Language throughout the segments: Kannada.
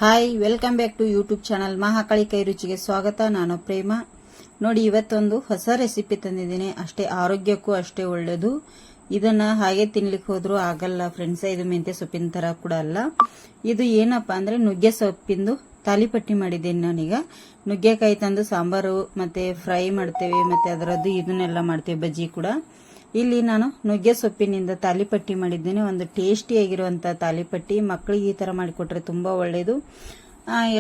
Hi, welcome back to YouTube channel Mahakali ಕೈ ರುಚಿಗೆ ಸ್ವಾಗತ. ನಾನು ಪ್ರೇಮ. ನೋಡಿ, ಇವತ್ತೊಂದು ಹೊಸ ರೆಸಿಪಿ ತಂದಿದ್ದೀನಿ. ಅಷ್ಟೇ ಆರೋಗ್ಯಕ್ಕೂ ಅಷ್ಟೇ ಒಳ್ಳೆಯದು. ಇದನ್ನ ಹಾಗೆ ತಿನ್ಲಿಕ್ಕೆ ಹೋದ್ರೂ ಆಗಲ್ಲ ಫ್ರೆಂಡ್ಸ್. ಇದು ಮೆಂತ್ಯ ಸೊಪ್ಪಿನ ತರ ಕೂಡ ಅಲ್ಲ. ಇದು ಏನಪ್ಪಾ ಅಂದ್ರೆ ನುಗ್ಗೆ ಸೊಪ್ಪಿಂದು ತಾಲಿಪಟ್ಟಿ ಮಾಡಿದ್ದೇನೆ ನಾನೀಗ. ನುಗ್ಗೆಕಾಯಿ ತಂದು ಸಾಂಬಾರು ಮತ್ತೆ ಫ್ರೈ ಮಾಡ್ತೇವೆ, ಮತ್ತೆ ಅದರದ್ದು ಇದನ್ನೆಲ್ಲ ಮಾಡ್ತೇವೆ, ಬಜ್ಜಿ ಕೂಡ. ಇಲ್ಲಿ ನಾನು ನುಗ್ಗೆ ಸೊಪ್ಪಿನಿಂದ ತಾಲಿಪಟ್ಟಿ ಮಾಡಿದ್ದೇನೆ. ಒಂದು ಟೇಸ್ಟಿಯಾಗಿರುವಂತಹ ತಾಲಿಪಟ್ಟಿ. ಮಕ್ಕಳಿಗೆ ಈ ತರ ಮಾಡಿಕೊಟ್ರೆ ತುಂಬಾ ಒಳ್ಳೆಯದು.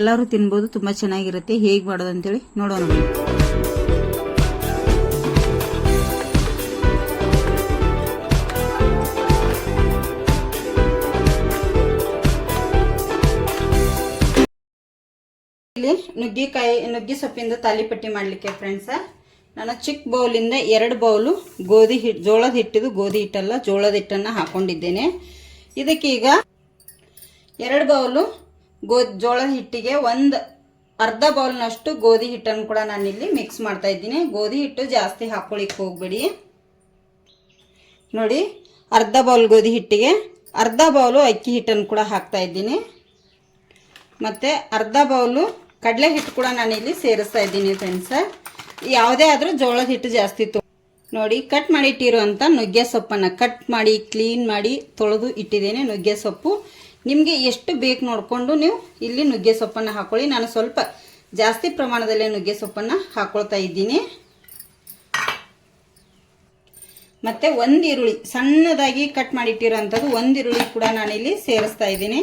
ಎಲ್ಲರೂ ತಿನ್ಬೋದು, ತುಂಬಾ ಚೆನ್ನಾಗಿರುತ್ತೆ. ಹೇಗೆ ಮಾಡೋದು ಅಂತೇಳಿ ನೋಡೋಣ. ಇಲ್ಲಿ ನುಗ್ಗೆ ಸೊಪ್ಪಿಂದ ತಾಲಿಪಟ್ಟಿ ಮಾಡ್ಲಿಕ್ಕೆ ಫ್ರೆಂಡ್ಸ್, ನಾನು ಚಿಕ್ಕ ಬೌಲಿಂದ 2 ಬೌಲು ಜೋಳದ ಹಿಟ್ಟಿದು, ಗೋಧಿ ಹಿಟ್ಟಲ್ಲ, ಜೋಳದ ಹಿಟ್ಟನ್ನು ಹಾಕೊಂಡಿದ್ದೇನೆ. ಇದಕ್ಕೆ ಈಗ 2 ಬೌಲು ಜೋಳದ ಹಿಟ್ಟಿಗೆ ಅರ್ಧ ಬೌಲ್ನಷ್ಟು ಗೋಧಿ ಹಿಟ್ಟನ್ನು ಕೂಡ ನಾನಿಲ್ಲಿ ಮಿಕ್ಸ್ ಮಾಡ್ತಾ ಇದ್ದೀನಿ. ಗೋಧಿ ಹಿಟ್ಟು ಜಾಸ್ತಿ ಹಾಕೊಳ್ಳಿಕ್ಕೆ ಹೋಗ್ಬೇಡಿ. ನೋಡಿ, ಅರ್ಧ ಬೌಲ್ ಗೋಧಿ ಹಿಟ್ಟಿಗೆ ಅರ್ಧ ಬೌಲು ಅಕ್ಕಿ ಹಿಟ್ಟನ್ನು ಕೂಡ ಹಾಕ್ತಾ ಇದ್ದೀನಿ. ಮತ್ತೆ ಅರ್ಧ ಬೌಲು ಕಡಲೆ ಹಿಟ್ಟು ಕೂಡ ನಾನಿಲ್ಲಿ ಸೇರಿಸ್ತಾ ಇದ್ದೀನಿ ಫ್ರೆಂಡ್ಸ್. ಯಾವುದೇ ಆದರೂ ಜೋಳದ ಹಿಟ್ಟು ಜಾಸ್ತಿ ನೋಡಿ, ಕಟ್ ಮಾಡಿ ಇಟ್ಟಿರುವಂಥ ನುಗ್ಗೆ ಸೊಪ್ಪನ್ನು ಕಟ್ ಮಾಡಿ ಕ್ಲೀನ್ ಮಾಡಿ ತೊಳೆದು ಇಟ್ಟಿದ್ದೇನೆ. ನುಗ್ಗೆ ಸೊಪ್ಪು ನಿಮಗೆ ಎಷ್ಟು ಬೇಕು ನೋಡಿಕೊಂಡು ನೀವು ಇಲ್ಲಿ ನುಗ್ಗೆ ಸೊಪ್ಪನ್ನು ಹಾಕೊಳ್ಳಿ. ನಾನು ಸ್ವಲ್ಪ ಜಾಸ್ತಿ ಪ್ರಮಾಣದಲ್ಲಿ ನುಗ್ಗೆ ಸೊಪ್ಪನ್ನು ಹಾಕೊಳ್ತಾ ಇದ್ದೀನಿ. ಮತ್ತೆ 1 ಈರುಳ್ಳಿ ಸಣ್ಣದಾಗಿ ಕಟ್ ಮಾಡಿ ಇಟ್ಟಿರುವಂಥದ್ದು, 1 ಈರುಳ್ಳಿ ಕೂಡ ನಾನಿಲ್ಲಿ ಸೇರಿಸ್ತಾ ಇದ್ದೀನಿ.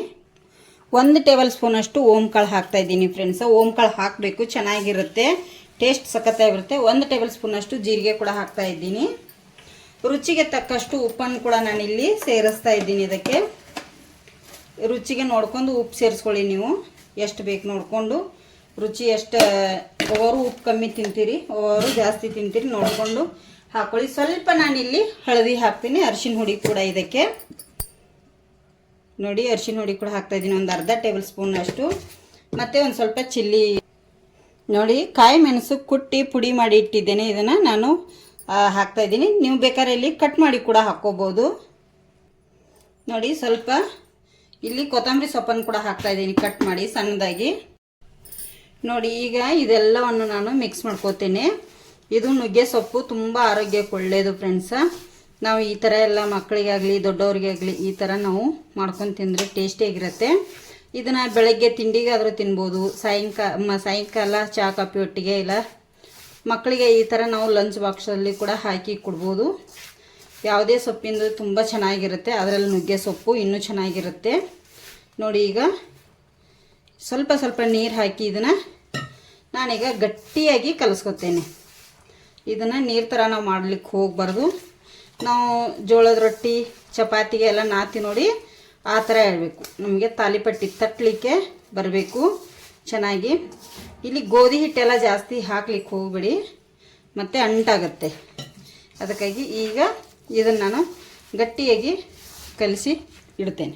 1 ಟೇಬಲ್ ಸ್ಪೂನ್ ಅಷ್ಟು ಓಂಕಾಳು ಹಾಕ್ತಾ ಇದ್ದೀನಿ ಫ್ರೆಂಡ್ಸ್. ಓಂಕಾಳು ಹಾಕಬೇಕು, ಚೆನ್ನಾಗಿರುತ್ತೆ, ಟೇಸ್ಟ್ ಸಖತ್ತಾಗಿರುತ್ತೆ. 1 ಟೇಬಲ್ ಸ್ಪೂನ್ ಅಷ್ಟು ಜೀರಿಗೆ ಕೂಡ ಹಾಕ್ತಾ ಇದ್ದೀನಿ. ರುಚಿಗೆ ತಕ್ಕಷ್ಟು ಉಪ್ಪನ್ನು ಕೂಡ ನಾನಿಲ್ಲಿ ಸೇರಿಸ್ತಾ ಇದ್ದೀನಿ. ಇದಕ್ಕೆ ರುಚಿಗೆ ನೋಡ್ಕೊಂಡು ಉಪ್ಪು ಸೇರಿಸ್ಕೊಳ್ಳಿ. ನೀವು ಎಷ್ಟು ಬೇಕು ನೋಡಿಕೊಂಡು, ರುಚಿ ಎಷ್ಟು, ಒಬ್ಬರು ಉಪ್ಪು ಕಮ್ಮಿ ತಿಂತೀರಿ, ಒಬ್ಬರು ಜಾಸ್ತಿ ತಿಂತೀರಿ, ನೋಡಿಕೊಂಡು ಹಾಕೊಳ್ಳಿ. ಸ್ವಲ್ಪ ನಾನಿಲ್ಲಿ ಹಳದಿ ಹಾಕ್ತೀನಿ, ಅರಿಶಿನ ಹುಡಿ ಕೂಡ ಇದಕ್ಕೆ. ನೋಡಿ, ಅರಿಶಿನ ಹುಡಿ ಕೂಡ ಹಾಕ್ತಾ ಇದ್ದೀನಿ, ಒಂದು ಅರ್ಧ ಟೇಬಲ್ ಸ್ಪೂನ್ ಅಷ್ಟು. ಮತ್ತೆ ಒಂದು ಸ್ವಲ್ಪ ಚಿಲ್ಲಿ. ನೋಡಿ, ಕಾಯಿ ಮೆಣಸು ಕುಟ್ಟಿ ಪುಡಿ ಮಾಡಿ ಇಟ್ಟಿದ್ದೇನೆ, ಇದನ್ನು ನಾನು ಹಾಕ್ತಾ ಇದ್ದೀನಿ. ನೀವು ಬೇಕಾದ್ರೆ ಇಲ್ಲಿ ಕಟ್ ಮಾಡಿ ಕೂಡ ಹಾಕ್ಕೋಬೋದು. ನೋಡಿ, ಸ್ವಲ್ಪ ಇಲ್ಲಿ ಕೊತ್ತಂಬರಿ ಸೊಪ್ಪನ್ನು ಕೂಡ ಹಾಕ್ತಾ ಇದ್ದೀನಿ, ಕಟ್ ಮಾಡಿ ಸಣ್ಣದಾಗಿ. ನೋಡಿ, ಈಗ ಇದೆಲ್ಲವನ್ನು ನಾನು ಮಿಕ್ಸ್ ಮಾಡ್ಕೋತೇನೆ. ಇದು ನುಗ್ಗೆ ಸೊಪ್ಪು ತುಂಬ ಆರೋಗ್ಯಕ್ಕೆ ಒಳ್ಳೆಯದು ಫ್ರೆಂಡ್ಸ. ನಾವು ಈ ಥರ ಎಲ್ಲ ಮಕ್ಕಳಿಗಾಗಲಿ ದೊಡ್ಡವ್ರಿಗಾಗಲಿ ಈ ಥರ ನಾವು ಮಾಡ್ಕೊಂಡು ತಿಂದರೆ ಟೇಸ್ಟಿಯಾಗಿರುತ್ತೆ. ಇದನ್ನು ಬೆಳಗ್ಗೆ ತಿಂಡಿಗಾದರೂ ತಿನ್ಬೋದು, ಸಾಯಂಕಾಲ ಚಹಾ ಕಾಫಿ ಒಟ್ಟಿಗೆ, ಇಲ್ಲ ಮಕ್ಕಳಿಗೆ ಈ ಥರ ನಾವು ಲಂಚ್ ಬಾಕ್ಸಲ್ಲಿ ಕೂಡ ಹಾಕಿ ಕೊಡ್ಬೋದು. ಯಾವುದೇ ಸೊಪ್ಪಿಂದು ತುಂಬ ಚೆನ್ನಾಗಿರುತ್ತೆ, ಅದರಲ್ಲಿ ನುಗ್ಗೆ ಸೊಪ್ಪು ಇನ್ನೂ ಚೆನ್ನಾಗಿರುತ್ತೆ. ನೋಡಿ, ಈಗ ಸ್ವಲ್ಪ ಸ್ವಲ್ಪ ನೀರು ಹಾಕಿ ಇದನ್ನು ನಾನೀಗ ಗಟ್ಟಿಯಾಗಿ ಕಲಿಸ್ಕೊತೇನೆ. ಇದನ್ನು ನೀರು ಥರ ನಾವು ಮಾಡಲಿಕ್ಕೆ ಹೋಗಬಾರ್ದು. ನಾವು ಜೋಳದ ರೊಟ್ಟಿ ಚಪಾತಿಗೆ ಎಲ್ಲ ನಾತಿ ನೋಡಿ ಆ ಥರ ಹೇಳ್ಬೇಕು. ನಮಗೆ ತಾಲಿಪಟ್ಟಿ ತಟ್ಟಲಿಕ್ಕೆ ಬರಬೇಕು ಚೆನ್ನಾಗಿ. ಇಲ್ಲಿ ಗೋಧಿ ಹಿಟ್ಟೆಲ್ಲ ಜಾಸ್ತಿ ಹಾಕ್ಲಿಕ್ಕೆ ಹೋಗ್ಬೇಡಿ, ಮತ್ತು ಅಂಟಾಗುತ್ತೆ. ಅದಕ್ಕಾಗಿ ಈಗ ಇದನ್ನು ನಾನು ಗಟ್ಟಿಯಾಗಿ ಕಲಿಸಿ ಇಡ್ತೇನೆ.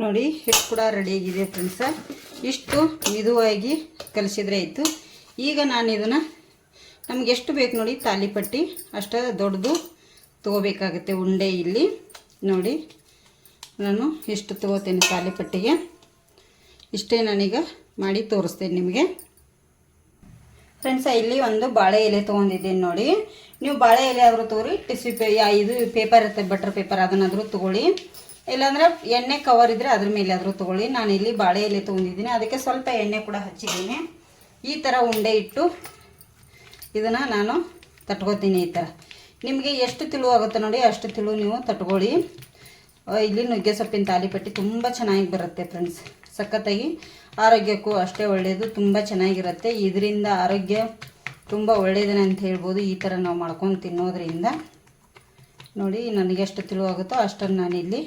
ನೋಡಿ, ಹಿಟ್ಟು ಕೂಡ ರೆಡಿಯಾಗಿದೆ ಫ್ರೆಂಡ್ಸ. ಇಷ್ಟು ಮಿದುವಾಗಿ ಕಲಿಸಿದ್ರೆ ಆಯಿತು. ಈಗ ನಾನು ಇದನ್ನು ನಮ್ಗೆ ಎಷ್ಟು ಬೇಕು ನೋಡಿ, ತಾಲಿಪಟ್ಟಿ ಅಷ್ಟು ದೊಡ್ಡದು ತೊಗೋಬೇಕಾಗುತ್ತೆ ಉಂಡೆ. ಇಲ್ಲಿ ನೋಡಿ, ನಾನು ಎಷ್ಟು ತೊಗೋತೇನೆ ತಾಲಿಪಟ್ಟಿಗೆ, ಇಷ್ಟೇ ನಾನೀಗ ಮಾಡಿ ತೋರಿಸ್ತೇನೆ ನಿಮಗೆ ಫ್ರೆಂಡ್ಸ. ಇಲ್ಲಿ ಒಂದು ಬಾಳೆ ಎಲೆ ತೊಗೊಂಡಿದ್ದೇನೆ ನೋಡಿ. ನೀವು ಬಾಳೆ ಎಲೆ ಆದರೂ ತೊಗೊಳ್ಳಿ, ಇದು ಪೇಪರ್ ಇರುತ್ತೆ, ಬಟರ್ ಪೇಪರ್, ಅದನ್ನಾದರೂ ತೊಗೊಳ್ಳಿ. ಇಲ್ಲಾಂದರೆ ಎಣ್ಣೆ ಕವರ್ ಇದ್ದರೆ ಅದ್ರ ಮೇಲೆ ಆದರೂ ತೊಗೊಳ್ಳಿ. ನಾನು ಇಲ್ಲಿ ಬಾಳೆ ಎಲೆ ತೊಗೊಂಡಿದ್ದೀನಿ, ಅದಕ್ಕೆ ಸ್ವಲ್ಪ ಎಣ್ಣೆ ಕೂಡ ಹಚ್ಚಿದ್ದೀನಿ. ಈ ಥರ ಉಂಡೆ ಇಟ್ಟು ಇದನ್ನು ನಾನು ತಟ್ಕೋತೀನಿ. ಈ ಥರ ನಿಮಗೆ ಎಷ್ಟು ತಿಳು ಆಗುತ್ತೆ ನೋಡಿ, ಅಷ್ಟು ತಿಳು ನೀವು ತಟ್ಕೊಳ್ಳಿ. ಇಲ್ಲಿ ನುಗ್ಗೆ ಸೊಪ್ಪಿನ ತಾಲಿಪಟ್ಟಿ ತುಂಬ ಚೆನ್ನಾಗಿ ಬರುತ್ತೆ ಫ್ರೆಂಡ್ಸ್. ಸಖತ್ತಾಗಿ ಆರೋಗ್ಯಕ್ಕೂ ಅಷ್ಟೇ ಒಳ್ಳೆಯದು, ತುಂಬ ಚೆನ್ನಾಗಿರುತ್ತೆ. ಇದರಿಂದ ಆರೋಗ್ಯ ತುಂಬ ಒಳ್ಳೆಯದೇನೆ ಅಂತ ಹೇಳ್ಬೋದು, ಈ ಥರ ನಾವು ಮಾಡ್ಕೊಂಡು ತಿನ್ನೋದ್ರಿಂದ. ನೋಡಿ, ನನಗೆ ಎಷ್ಟು ತಿಳು ಆಗುತ್ತೋ ಅಷ್ಟನ್ನು ನಾನಿಲ್ಲಿ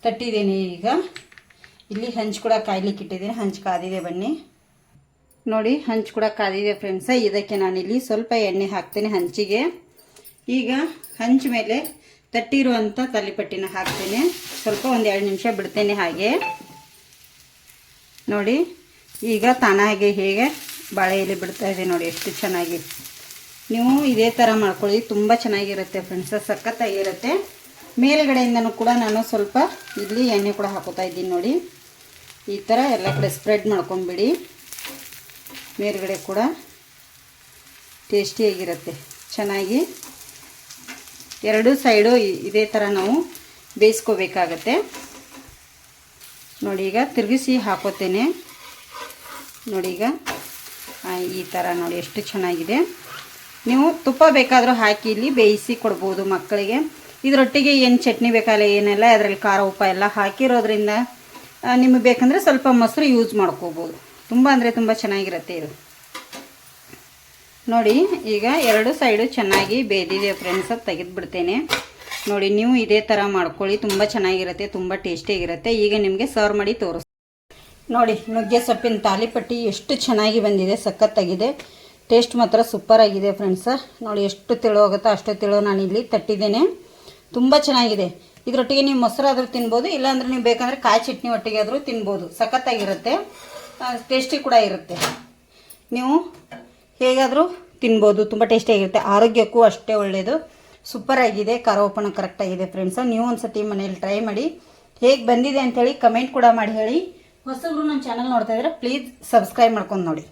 ತಟ್ಟಿದ್ದೀನಿ. ಈಗ ಇಲ್ಲಿ ಹಂಚು ಕೂಡ ಕಾಯ್ಲಿಕ್ಕೆ ಇಟ್ಟಿದ್ದೀನಿ, ಹಂಚು ಕಾದಿದೆ, ಬನ್ನಿ ನೋಡಿ, ಹಂಚು ಕೂಡ ಕಾದಿದೆ ಫ್ರೆಂಡ್ಸ. ಇದಕ್ಕೆ ನಾನಿಲ್ಲಿ ಸ್ವಲ್ಪ ಎಣ್ಣೆ ಹಾಕ್ತೇನೆ ಹಂಚಿಗೆ. ಈಗ ಹಂಚು ಮೇಲೆ ತಟ್ಟಿರುವಂಥ ತಾಲಿಪಟ್ಟಿನ ಹಾಕ್ತೇನೆ. ಸ್ವಲ್ಪ ಒಂದು 2 ನಿಮಿಷ ಬಿಡ್ತೇನೆ ಹಾಗೆ. ನೋಡಿ, ಈಗ ತಾನಾಗೆ ಹೇಗೆ ಬಾಳೆ ಎಲೆ ಬಿಡ್ತಾ ಇದೆ ನೋಡಿ, ಎಷ್ಟು ಚೆನ್ನಾಗಿ. ನೀವು ಇದೇ ಥರ ಮಾಡ್ಕೊಳ್ಳಿ, ತುಂಬ ಚೆನ್ನಾಗಿರುತ್ತೆ ಫ್ರೆಂಡ್ಸ, ಸಖತ್ತಾಗಿರುತ್ತೆ. ಮೇಲ್ಗಡೆಯಿಂದನೂ ಕೂಡ ನಾನು ಸ್ವಲ್ಪ ಇಲ್ಲಿ ಎಣ್ಣೆ ಕೂಡ ಹಾಕೋತಾ ಇದ್ದೀನಿ ನೋಡಿ. ಈ ಥರ ಎಲ್ಲ ಕಡೆ ಸ್ಪ್ರೆಡ್ ಮಾಡ್ಕೊಂಬಿಡಿ. ಮೇಲ್ಗಡೆ ಕೂಡ ಟೇಸ್ಟಿಯಾಗಿರುತ್ತೆ. ಚೆನ್ನಾಗಿ ಎರಡು ಸೈಡು ಇದೇ ಥರ ನಾವು ಬೇಯಿಸ್ಕೋಬೇಕಾಗತ್ತೆ. ನೋಡಿ ಈಗ ತಿರುಗಿಸಿ ಹಾಕೋತೇನೆ. ನೋಡಿ ಈಗ ಈ ಥರ ನೋಡಿ ಎಷ್ಟು ಚೆನ್ನಾಗಿದೆ. ನೀವು ತುಪ್ಪ ಬೇಕಾದರೂ ಹಾಕಿ ಇಲ್ಲಿ ಬೇಯಿಸಿ ಕೊಡ್ಬೋದು ಮಕ್ಕಳಿಗೆ. ಇದರೊಟ್ಟಿಗೆ ಏನು ಚಟ್ನಿ ಬೇಕಲ್ಲ ಏನೆಲ್ಲ ಅದರಲ್ಲಿ ಖಾರ ಉಪ್ಪ ಎಲ್ಲ ಹಾಕಿರೋದ್ರಿಂದ ನಿಮಗೆ ಬೇಕಂದರೆ ಸ್ವಲ್ಪ ಮೊಸರು ಯೂಸ್ ಮಾಡ್ಕೋಬೋದು. ತುಂಬ ಅಂದರೆ ತುಂಬ ಚೆನ್ನಾಗಿರುತ್ತೆ ಇದು. ನೋಡಿ ಈಗ ಎರಡು ಸೈಡು ಚೆನ್ನಾಗಿ ಬೇಯ್ದಿದೆ ಫ್ರೆಂಡ್ಸ್. ತೆಗೆದುಬಿಡ್ತೇನೆ. ನೋಡಿ ನೀವು ಇದೇ ಥರ ಮಾಡ್ಕೊಳ್ಳಿ, ತುಂಬ ಚೆನ್ನಾಗಿರುತ್ತೆ, ತುಂಬ ಟೇಸ್ಟಿಯಾಗಿರುತ್ತೆ. ಈಗ ನಿಮಗೆ ಸರ್ವ್ ಮಾಡಿ ತೋರಿಸ್ತೀನಿ. ನೋಡಿ ನುಗ್ಗೆ ಸೊಪ್ಪಿನ ತಾಲಿಪಟ್ಟಿ ಎಷ್ಟು ಚೆನ್ನಾಗಿ ಬಂದಿದೆ, ಸಖತ್ತಾಗಿದೆ. ಟೇಸ್ಟ್ ಮಾತ್ರ ಸೂಪರ್ ಆಗಿದೆ ಫ್ರೆಂಡ್ಸ್. ನೋಡಿ ಎಷ್ಟು ತೆಳು ಆಗುತ್ತೋ ಅಷ್ಟು ತೆಳು ನಾನಿಲ್ಲಿ ತಟ್ಟಿದ್ದೇನೆ. ತುಂಬ ಚೆನ್ನಾಗಿದೆ. ಇದರೊಟ್ಟಿಗೆ ನೀವು ಮೊಸರಾದರೂ ತಿನ್ಬೋದು, ಇಲ್ಲಾಂದರೆ ನೀವು ಬೇಕಂದರೆ ಕಾಯಿ ಚಟ್ನಿ ಒಟ್ಟಿಗೆ ಆದರೂ ತಿನ್ಬೋದು. ಸಖತ್ತಾಗಿರುತ್ತೆ, ಟೇಸ್ಟಿ ಕೂಡ ಇರುತ್ತೆ. ನೀವು ಹೇಗಾದರೂ ತಿನ್ಬೋದು, ತುಂಬ ಟೇಸ್ಟಿಯಾಗಿರುತ್ತೆ. ಆರೋಗ್ಯಕ್ಕೂ ಅಷ್ಟೇ ಒಳ್ಳೆಯದು. ಸೂಪರ್ ಆಗಿದೆ, ಖಾರ ಉಪ್ಪು ಕರೆಕ್ಟಾಗಿದೆ ಫ್ರೆಂಡ್ಸ್. ನೀವು ಒಂದು ಸತಿ ಮನೇಲಿ ಟ್ರೈ ಮಾಡಿ, ಹೇಗೆ ಬಂದಿದೆ ಅಂಥೇಳಿ ಕಮೆಂಟ್ ಕೂಡ ಮಾಡಿ ಹೇಳಿ. ಹೊಸಬ್ರು ನಮ್ಮ ಚಾನಲ್ ನೋಡ್ತಾ ಇದ್ರೆ ಪ್ಲೀಸ್ ಸಬ್ಸ್ಕ್ರೈಬ್ ಮಾಡ್ಕೊಂಡು ನೋಡಿ.